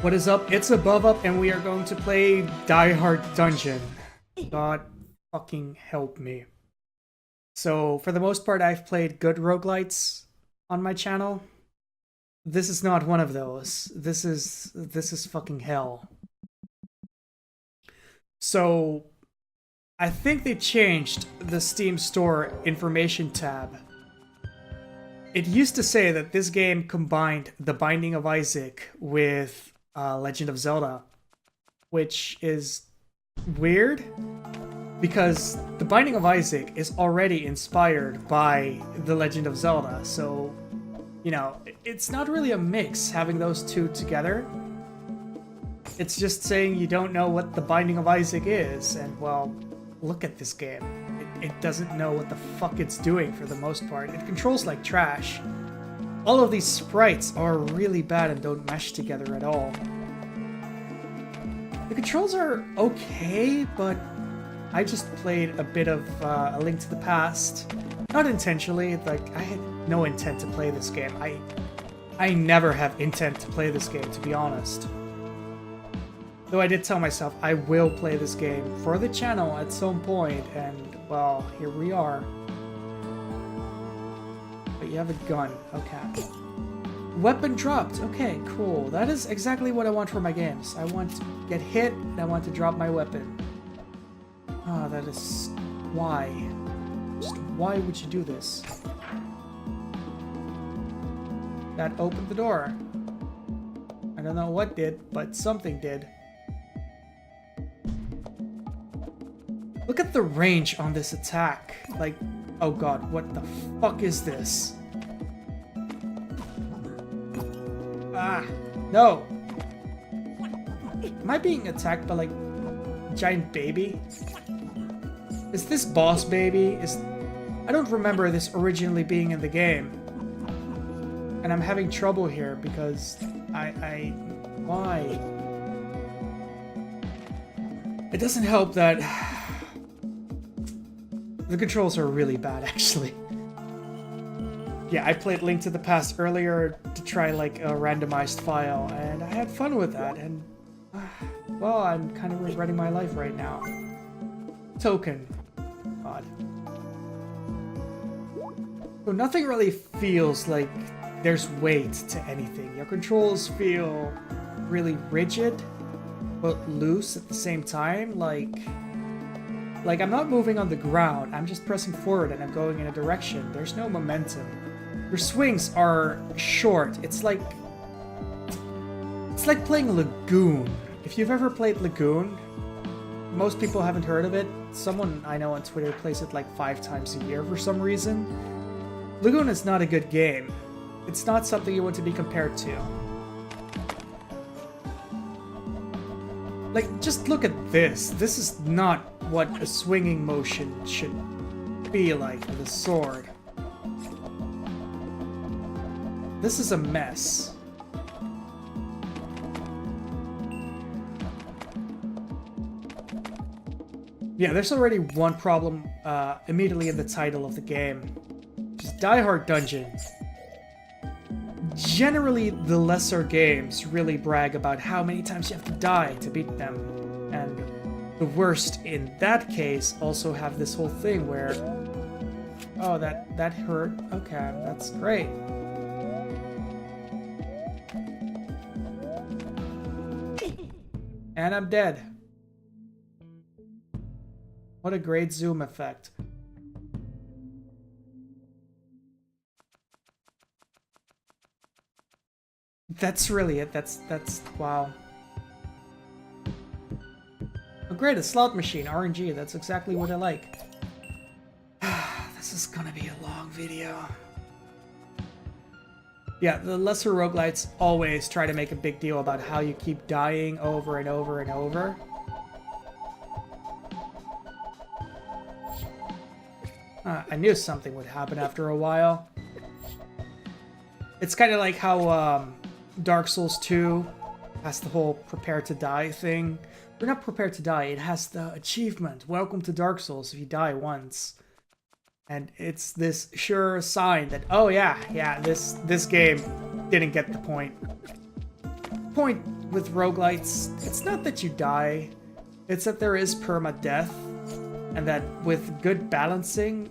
What is up? It's AboveUp, and we are going to play Diehard Dungeon. God fucking help me. So, for the most part, I've played good roguelites on my channel. This is not one of those. This is fucking hell. So, I think they changed the Steam Store information tab. It used to say that this game combined The Binding of Isaac with Legend of Zelda, which is weird because The Binding of Isaac is already inspired by The Legend of Zelda, so, you know, it's not really a mix having those two together. It's just saying you don't know what The Binding of Isaac is, and, well, look at this game. It doesn't know what the fuck it's doing for the most part. It controls like trash. All of these sprites are really bad and don't mesh together at all. The controls are okay, but I just played a bit of A Link to the Past. Not intentionally, like, I had no intent to play this game. I never have intent to play this game, to be honest. Though I did tell myself I will play this game for the channel at some point, and, well, here we are. But you have a gun. Okay. Weapon dropped. Okay, cool. That is exactly what I want for my games. I want to get hit, and I want to drop my weapon. Ah, that is... why? Just why would you do this? That opened the door. I don't know what did, but something did. Look at the range on this attack. Like, oh god, what the fuck is this? Ah, no. Am I being attacked by, like, a giant baby? Is this boss baby? I don't remember this originally being in the game. And I'm having trouble here because why? It doesn't help that the controls are really bad, actually. Yeah, I played Link to the Past earlier to try, like, a randomized file, and I had fun with that, and... well, I'm kind of regretting my life right now. Token. God. So nothing really feels like there's weight to anything. Your controls feel really rigid, but loose at the same time, like I'm not moving on the ground, I'm just pressing forward and I'm going in a direction. There's no momentum. Your swings are short. It's like playing Lagoon. If you've ever played Lagoon, most people haven't heard of it. Someone I know on Twitter plays it like 5 times a year for some reason. Lagoon is not a good game. It's not something you want to be compared to. Like, just look at this. This is not what a swinging motion should be like with a sword. This is a mess. Yeah, there's already one problem immediately in the title of the game. Just Diehard Dungeon. Generally, the lesser games really brag about how many times you have to die to beat them. And the worst in that case also have this whole thing where... oh, that hurt. Okay, that's great. And I'm dead. What a great zoom effect. That's really it. That's wow. Oh great, a slot machine, RNG, that's exactly what I like. This is gonna be a long video. Yeah, the lesser roguelites always try to make a big deal about how you keep dying over and over and over. I knew something would happen after a while. It's kind of like how Dark Souls 2 has the whole prepare to die thing. We're not prepared to die, it has the achievement. Welcome to Dark Souls if you die once. And it's this sure sign that, oh yeah, this game didn't get the point. point with roguelites, it's not that you die, it's that there is permadeath, and that with good balancing,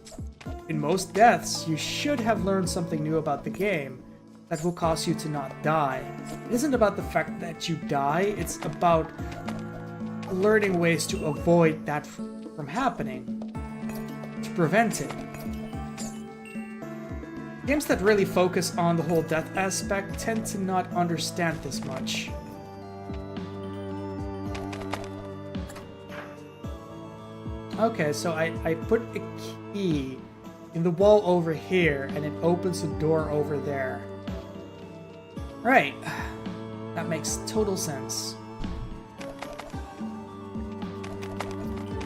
in most deaths, you should have learned something new about the game that will cause you to not die. It isn't about the fact that you die, it's about learning ways to avoid that from happening, to prevent it. Games that really focus on the whole death aspect tend to not understand this much. Okay, so I put a key in the wall over here, and it opens a door over there. Right. That makes total sense.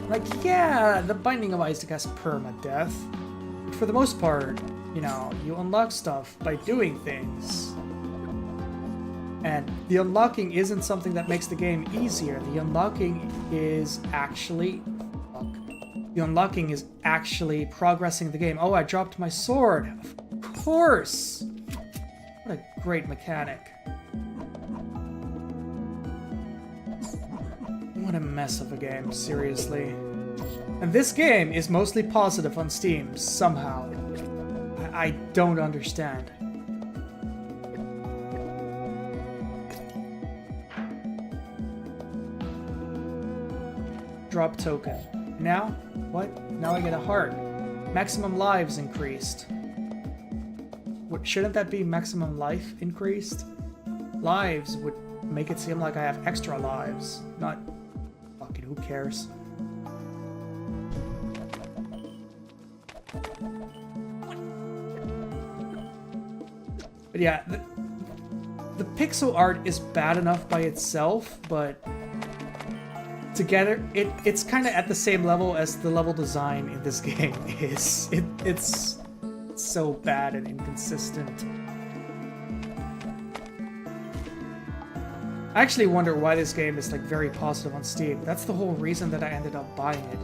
Like, yeah, the Binding of Isaac has permadeath, but for the most part, you know, you unlock stuff by doing things. And the unlocking isn't something that makes the game easier. The unlocking is actually... The unlocking is actually progressing the game. Oh, I dropped my sword. Of course! What a great mechanic. What a mess of a game, seriously. And this game is mostly positive on Steam, somehow. I don't understand. Drop token. Now? What? Now I get a heart. Maximum lives increased. What, shouldn't that be maximum life increased? Lives would make it seem like I have extra lives. Not... Fucking who cares? But yeah, the pixel art is bad enough by itself, but together it's kind of at the same level as the level design in this game is. It's so bad and inconsistent. I actually wonder why this game is like very positive on Steam. That's the whole reason that I ended up buying it.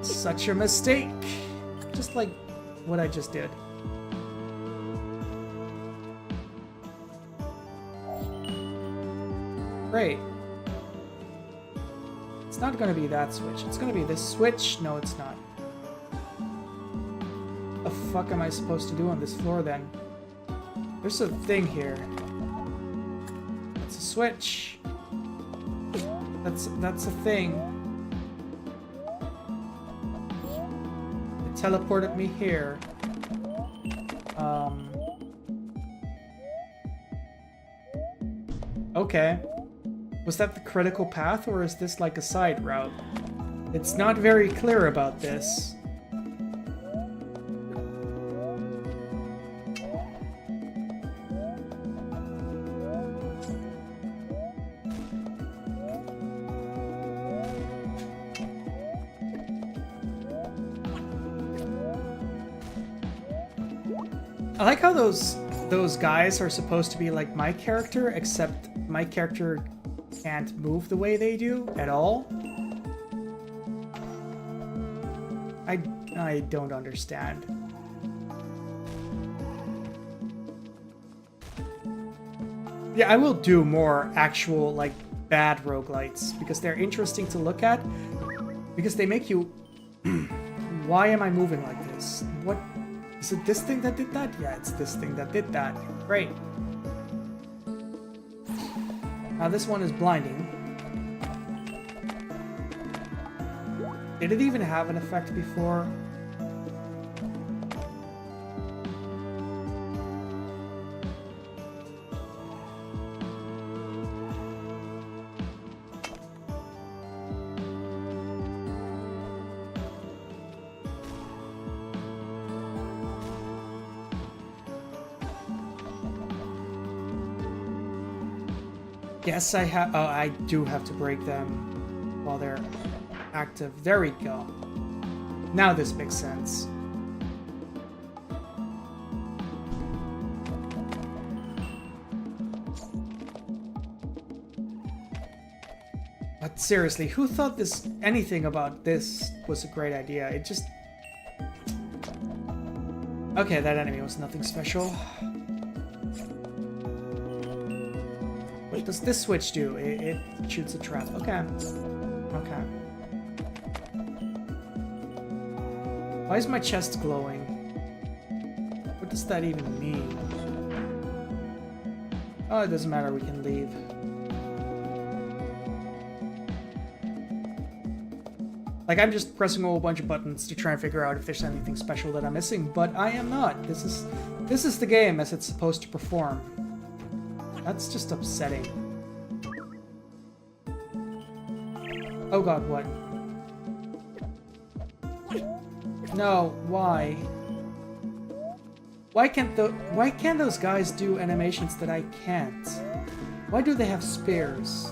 Such a mistake! Just like what I just did. Great. It's not gonna be that switch. It's gonna be this switch. No, it's not. What the fuck am I supposed to do on this floor then? There's a thing here. It's a switch. That's a thing. It teleported me here. Okay. Was that the critical path, or is this like a side route? It's not very clear about this. I like how those guys are supposed to be like my character, except my character can't move the way they do at all. I don't understand. Yeah, I will do more actual like bad roguelites because they're interesting to look at, because they make you why am I moving like this? What is it, this thing that did that? Yeah, it's this thing that did that. Great. Now this one is blinding. Did it even have an effect before? Yes, I have. Oh, I do have to break them while they're active. There we go. Now this makes sense. But seriously, who thought anything about this was a great idea? It just... Okay, that enemy was nothing special. What does this switch do? It shoots a trap. Okay. Okay. Why is my chest glowing? What does that even mean? Oh, it doesn't matter. We can leave. Like, I'm just pressing a whole bunch of buttons to try and figure out if there's anything special that I'm missing, but I am not. This is the game as it's supposed to perform. That's just upsetting. Oh god, what? No, why? Why can't those guys do animations that I can't? Why do they have spears?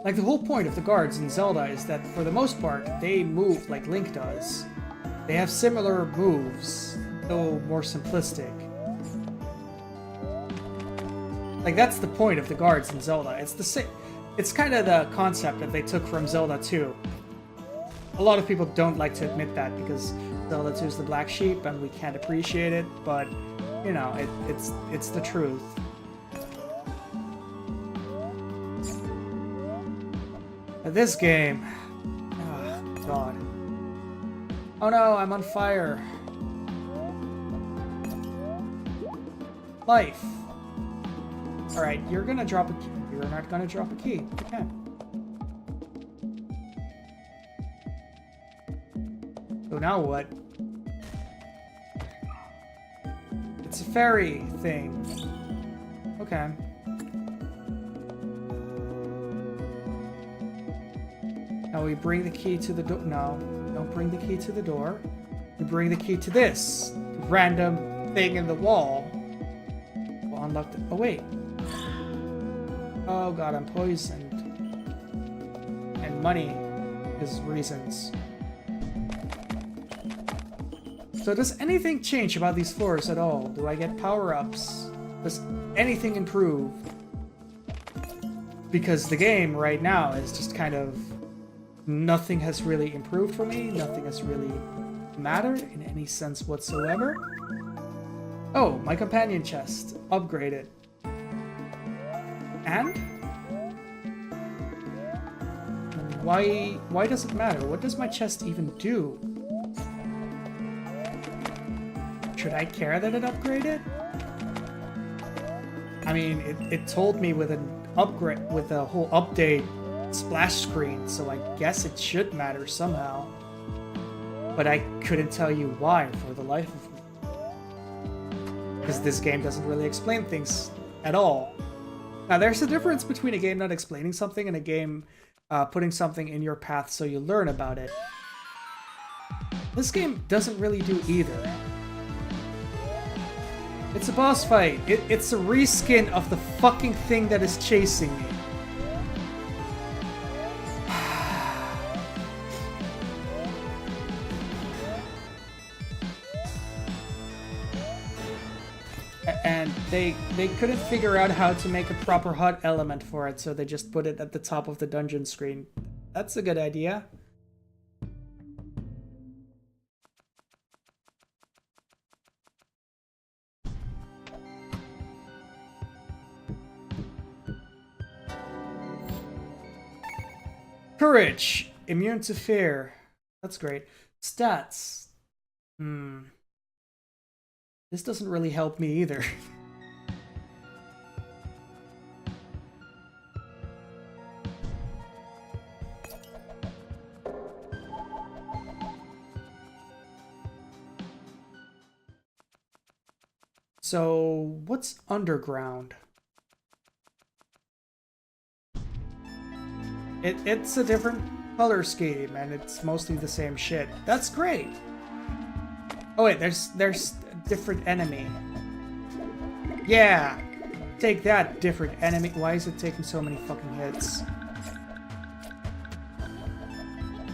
Like, the whole point of the guards in Zelda is that, for the most part, they move like Link does. They have similar moves, though more simplistic. Like, that's the point of the guards in Zelda. It's kind of the concept that they took from Zelda 2. A lot of people don't like to admit that because Zelda 2 is the black sheep and we can't appreciate it, but, you know, it's the truth. This game... Oh, God. Oh no, I'm on fire. Life. Alright, you're gonna drop a key. You're not gonna drop a key. Okay. So now what? It's a fairy thing. Okay. Now we bring the key to the door. No, don't bring the key to the door. We bring the key to this random thing in the wall. We'll unlock the... Oh, wait. Oh, God, I'm poisoned. And money is reasons. So does anything change about these floors at all? Do I get power-ups? Does anything improve? Because the game right now is just kind of... Nothing has really improved for me. Nothing has really mattered in any sense whatsoever. Oh, my companion chest. Upgraded. And? Why does it matter? What does my chest even do? Should I care that it upgraded? I mean, it told me with an upgrade, with a whole update splash screen, so I guess it should matter somehow. But I couldn't tell you why for the life of me. Because this game doesn't really explain things at all. Now, there's a difference between a game not explaining something and a game putting something in your path so you learn about it. This game doesn't really do either. It's a boss fight. It's a reskin of the fucking thing that is chasing me. And they couldn't figure out how to make a proper HUD element for it, so they just put it at the top of the dungeon screen. That's a good idea. Courage! Immune to fear. That's great. Stats. This doesn't really help me either. So, what's underground? It's a different color scheme, and it's mostly the same shit. That's great! Oh wait, there's a different enemy. Yeah! Take that, different enemy. Why is it taking so many fucking hits?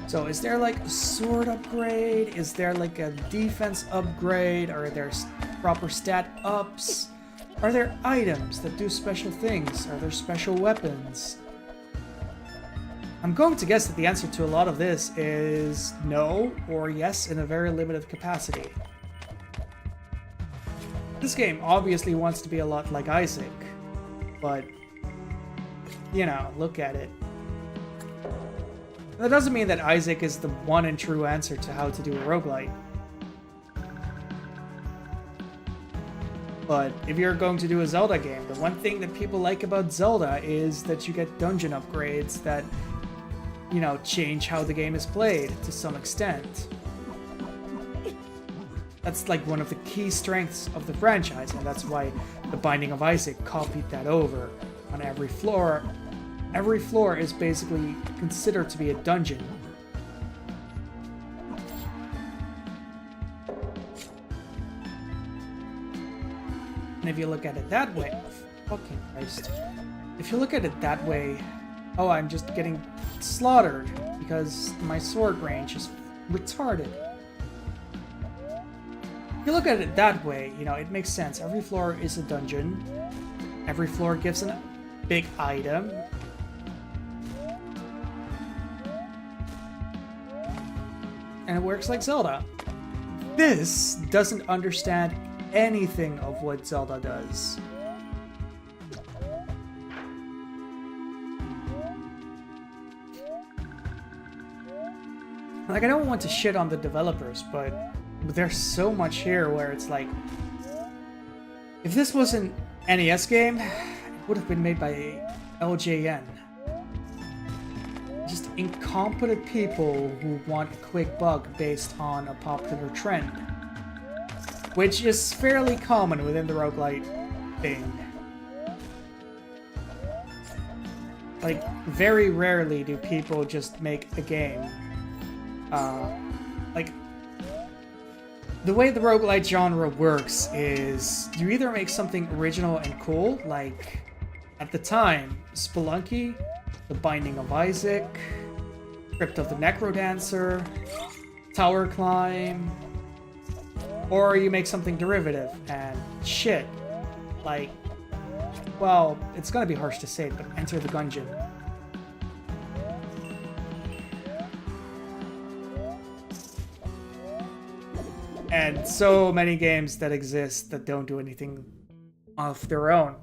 So, is there like a sword upgrade? Is there like a defense upgrade? Are there proper stat ups? Are there items that do special things? Are there special weapons? I'm going to guess that the answer to a lot of this is no or yes in a very limited capacity. This game obviously wants to be a lot like Isaac. but, you know, look at it. That doesn't mean that Isaac is the one and true answer to how to do a roguelite. But if you're going to do a Zelda game, the one thing that people like about Zelda is that you get dungeon upgrades that, you know, change how the game is played to some extent. That's like one of the key strengths of the franchise, and that's why The Binding of Isaac copied that over on every floor. Every floor is basically considered to be a dungeon. And if you look at it that way, fucking Christ. If you look at it that way, oh, I'm just getting slaughtered because my sword range is retarded. If you look at it that way, you know, it makes sense. Every floor is a dungeon. Every floor gives a big item. And it works like Zelda. This doesn't understand anything of what Zelda does. Like, I don't want to shit on the developers, but there's so much here where it's like, if this was an NES game, it would have been made by LJN. Just incompetent people who want a quick buck based on a popular trend. Which is fairly common within the roguelite thing. Like, very rarely do people just make a game. Like, the way the roguelite genre works is you either make something original and cool, like, at the time, Spelunky, The Binding of Isaac, Crypt of the Necrodancer, Tower Climb, or you make something derivative and shit. Like, well, it's gonna be harsh to say it, but Enter the Gungeon. And so many games that exist that don't do anything of their own.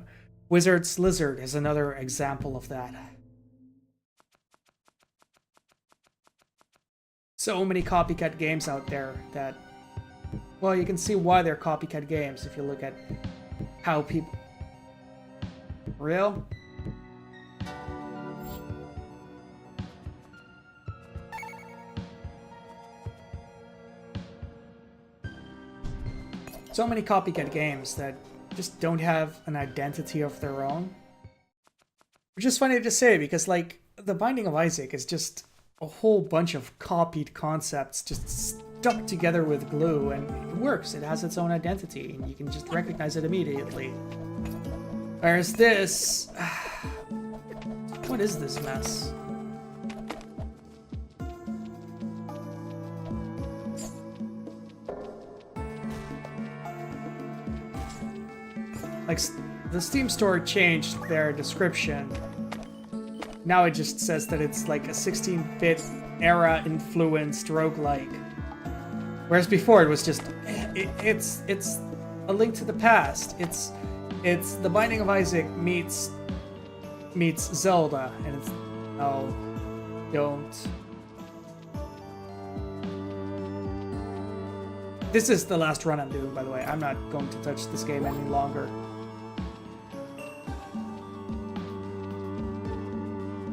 Wizard's Lizard is another example of that. So many copycat games out there that, well, you can see why they're copycat games if you look at how people... Real? So many copycat games that just don't have an identity of their own. Which is funny to say because, like, The Binding of Isaac is just a whole bunch of copied concepts just stuck together with glue, and it works. It has its own identity, and you can just recognize it immediately. Whereas this... What is this mess? Like, the Steam store changed their description. Now it just says that it's like a 16-bit era-influenced roguelike. Whereas before it was just, it's a link to the past. It's The Binding of Isaac meets Zelda, and it's, oh, don't. This is the last run I'm doing, by the way. I'm not going to touch this game any longer.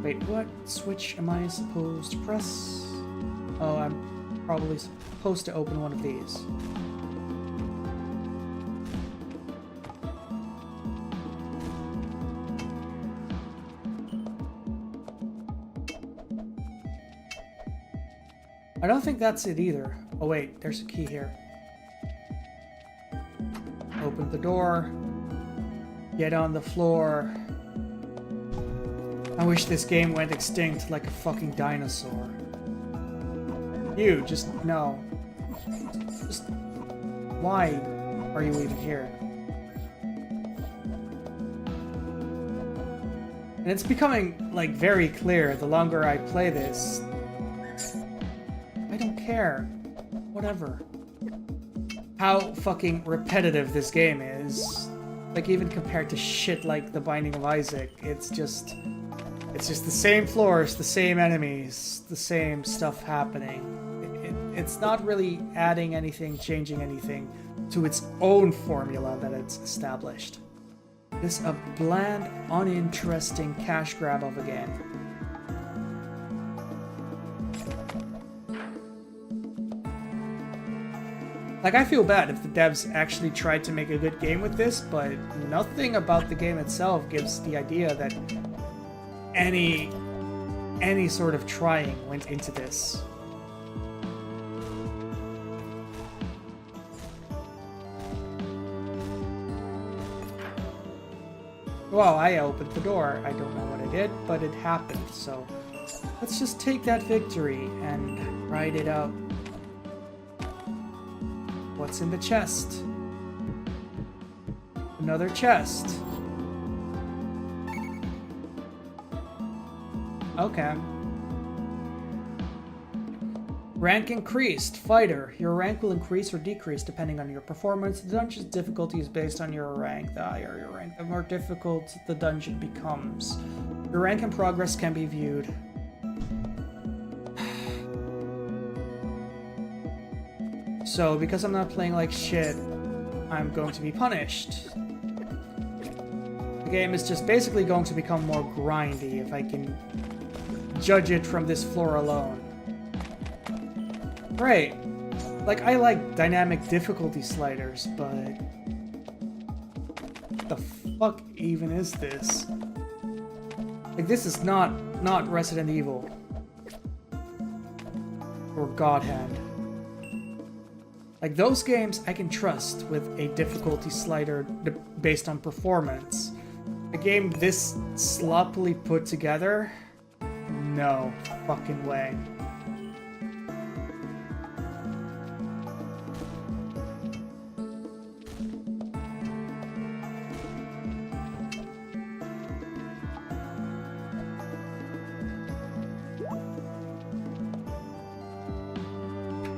Wait, what switch am I supposed to press? Oh, I'm probably supposed to open one of these. I don't think that's it either. Oh wait, there's a key here. Open the door. Get on the floor. I wish this game went extinct like a fucking dinosaur. You, just no. Just... Why are you even here? And it's becoming, like, very clear the longer I play this. I don't care. Whatever. How fucking repetitive this game is. Like, even compared to shit like The Binding of Isaac, it's just the same floors, the same enemies, the same stuff happening. It's not really adding anything, changing anything to its own formula that it's established. It's a bland, uninteresting cash grab of a game. Like, I feel bad if the devs actually tried to make a good game with this, but nothing about the game itself gives the idea that any sort of trying went into this. Well, I opened the door. I don't know what I did, but it happened, so let's just take that victory and ride it out. What's in the chest? Another chest. Okay. Rank increased. Fighter. Your rank will increase or decrease depending on your performance. The dungeon's difficulty is based on your rank. The higher your rank, the more difficult the dungeon becomes. Your rank and progress can be viewed. So, because I'm not playing like shit, I'm going to be punished. The game is just basically going to become more grindy if I can judge it from this floor alone. Right. Like, I like dynamic difficulty sliders, but what the fuck even is this? Like, this is not Resident Evil. Or God Hand. Like, those games I can trust with a difficulty slider based on performance. A game this sloppily put together? No fucking way.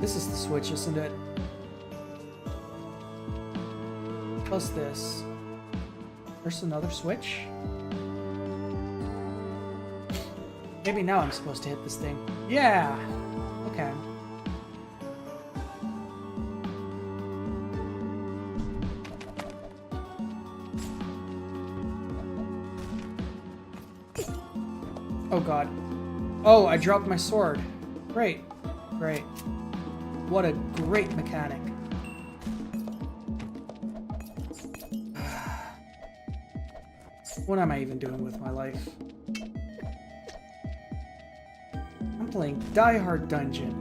This is the switch, isn't it? Plus this. There's another switch? Maybe now I'm supposed to hit this thing. Yeah! Okay. Oh god. Oh, I dropped my sword. Great. Great. What a great mechanic. What am I even doing with my life? I'm playing Diehard Dungeon.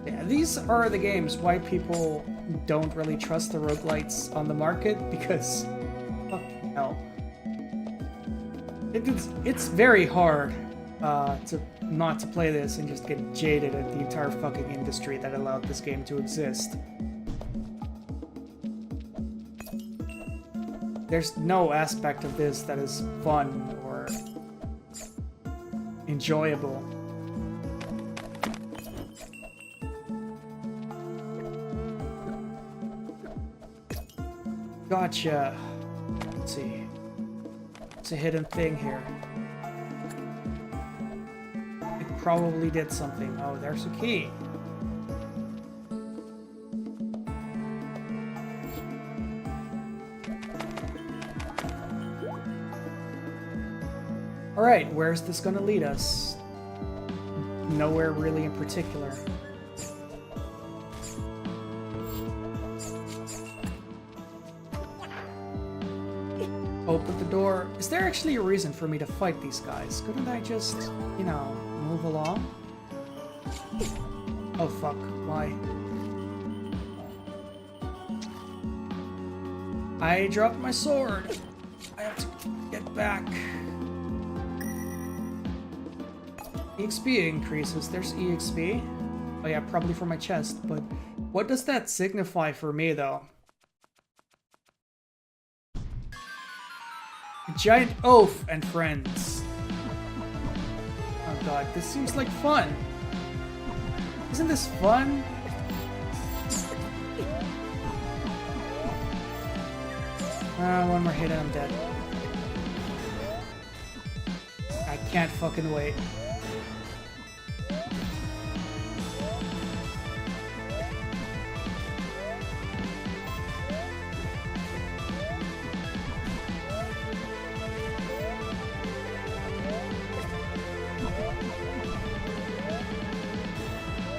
Yeah, these are the games why people don't really trust the roguelites on the market, because fuck hell. It's very hard to not to play this and just get jaded at the entire fucking industry that allowed this game to exist. There's no aspect of this that is fun or enjoyable. Gotcha. Let's see. It's a hidden thing here. It probably did something. Oh, there's a key. Alright, where's this gonna lead us? Nowhere really in particular. Open the door. Is there actually a reason for me to fight these guys? Couldn't I just, you know, move along? Oh fuck, why? I dropped my sword. I have to get back. EXP increases. There's EXP. Oh yeah, probably for my chest, but what does that signify for me though? Giant oaf and friends. Oh god, this seems like fun. Isn't this fun? One more hit and I'm dead. I can't fucking wait.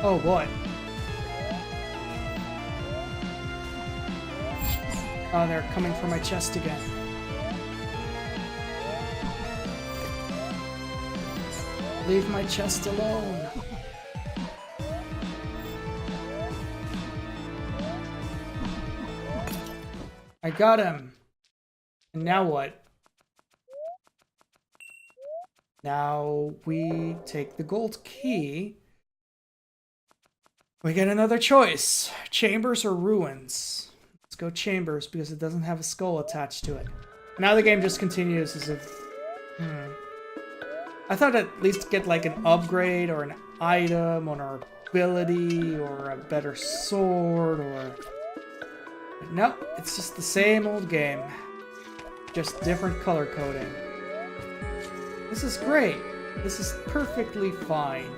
Oh boy. Oh, they're coming for my chest again. Leave my chest alone. I got him. And now what? Now we take the gold key. We get another choice. Chambers or ruins? Let's go chambers because it doesn't have a skull attached to it. Now the game just continues as if... I thought I'd at least get like an upgrade or an item or an ability or a better sword or... But no, it's just the same old game. Just different color coding. This is great. This is perfectly fine.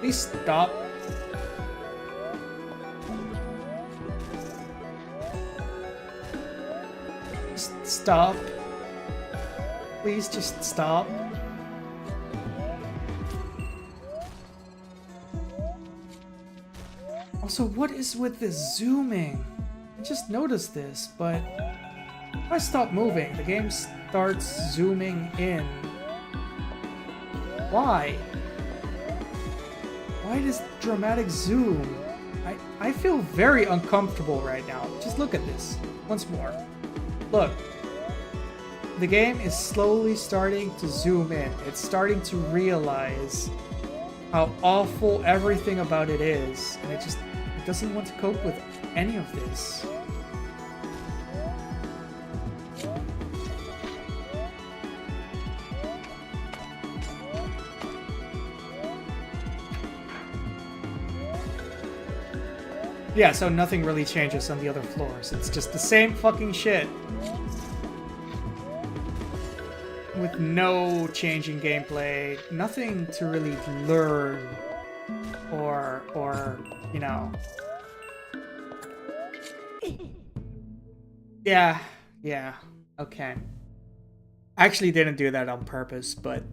Please stop. Just stop. Please just stop. Also, what is with this zooming? I just noticed this, but if I stop moving, the game starts zooming in. Why? Why does dramatic zoom? I feel very uncomfortable right now. Just look at this once more. Look. The game is slowly starting to zoom in. It's starting to realize how awful everything about it is. And it doesn't want to cope with any of this. Yeah, so nothing really changes on the other floors. It's just the same fucking shit. With no change in gameplay, nothing to really learn or you know. Yeah, okay. I actually didn't do that on purpose, but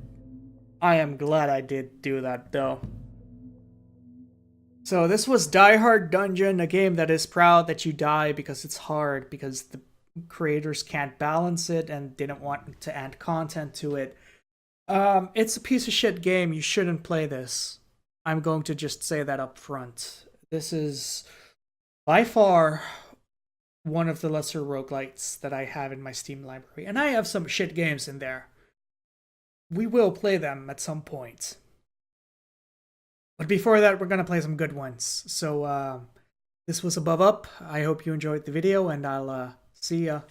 I am glad I did do that though. So this was Diehard Dungeon, a game that is proud that you die because it's hard, because the creators can't balance it and didn't want to add content to it. It's a piece of shit game. You shouldn't play this. I'm going to just say that up front. This is by far one of the lesser roguelites that I have in my Steam library. And I have some shit games in there. We will play them at some point. But before that, we're going to play some good ones. So this was AboveUp. I hope you enjoyed the video, and I'll see ya.